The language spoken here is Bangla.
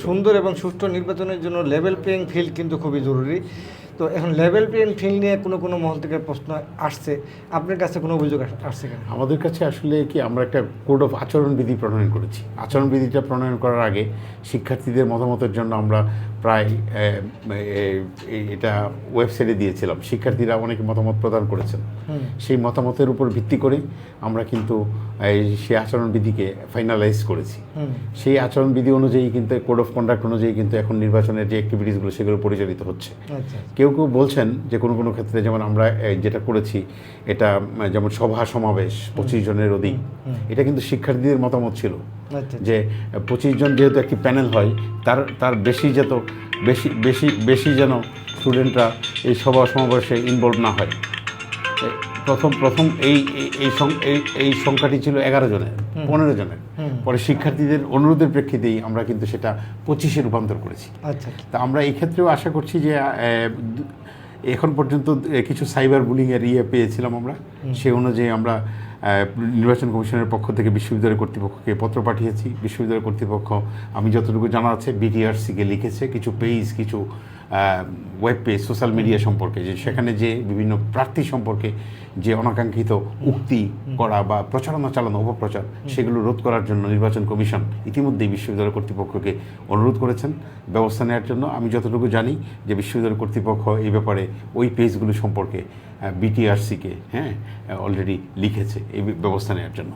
সুন্দর এবং সুষ্ঠু নির্বাচনের জন্য লেভেল প্লেইং ফিল্ড কিন্তু খুবই জরুরি। তো এখন লেভেল প্লেইং ফিল্ড নিয়ে কোনো মহল থেকে প্রশ্ন আসছে, আপনার কাছে কোনো অভিযোগ আসছে কেন? আমাদের কাছে আসলে কি, আমরা একটা কোড অফ আচরণবিধি প্রণয়ন করেছি। আচরণবিধিটা প্রণয়ন করার আগে শিক্ষার্থীদের মতামতের জন্য আমরা প্রায় এটা ওয়েবসাইটে দিয়েছিলাম। শিক্ষার্থীরা অনেকে মতামত প্রদান করেছেন। সেই মতামতের উপর ভিত্তি করে আমরা কিন্তু সেই আচরণবিধিকে ফাইনালাইজ করেছি। সেই আচরণবিধি অনুযায়ী কিন্তু, কোড অফ কন্ডাক্ট অনুযায়ী কিন্তু এখন নির্বাচনের যে অ্যাক্টিভিটিসগুলো সেগুলো পরিচালিত হচ্ছে। কেউ কেউ বলছেন যে কোনো ক্ষেত্রে, যেমন আমরা যেটা করেছি, এটা যেমন সভা সমাবেশ 25 জনের অধিক, এটা কিন্তু শিক্ষার্থীদের মতামত ছিল যে 25 জন যেহেতু একটি প্যানেল হয়, তার বেশি যেন স্টুডেন্টরা এই সভা সমাবেশে ইনভলভ না হয়। প্রথম এই সংখ্যাটি ছিল 11 জনের, 15 জনের। পরে শিক্ষার্থীদের অনুরোধের প্রেক্ষিতেই আমরা কিন্তু সেটা 25-এ রূপান্তর করেছি। তা আমরা এই ক্ষেত্রেও আশা করছি যে এখন পর্যন্ত কিছু সাইবার বুলিংয়ের পেয়েছিলাম আমরা। সেই অনুযায়ী আমরা নির্বাচন কমিশনের পক্ষ থেকে বিশ্ববিদ্যালয় কর্তৃপক্ষকে পত্র পাঠিয়েছি। বিশ্ববিদ্যালয় কর্তৃপক্ষ, আমি যতটুকু জানা আছে, বিটিআরসিকে লিখেছে কিছু পেজ, কিছু ওয়েব পেজ, সোশ্যাল মিডিয়া সম্পর্কে, যে সেখানে যে বিভিন্ন প্রার্থী সম্পর্কে যে অনাকাঙ্ক্ষিত উক্তি করা বা প্রচারণা চালানো, অপপ্রচার, সেগুলো রোধ করার জন্য নির্বাচন কমিশন ইতিমধ্যেই বিশ্ববিদ্যালয় কর্তৃপক্ষকে অনুরোধ করেছেন ব্যবস্থা নেওয়ার জন্য। আমি যতটুকু জানি যে বিশ্ববিদ্যালয় কর্তৃপক্ষ এই ব্যাপারে ওই পেজগুলো সম্পর্কে বিটিআরসিকে অলরেডি লিখেছে এই ব্যবস্থা নেওয়ার জন্য।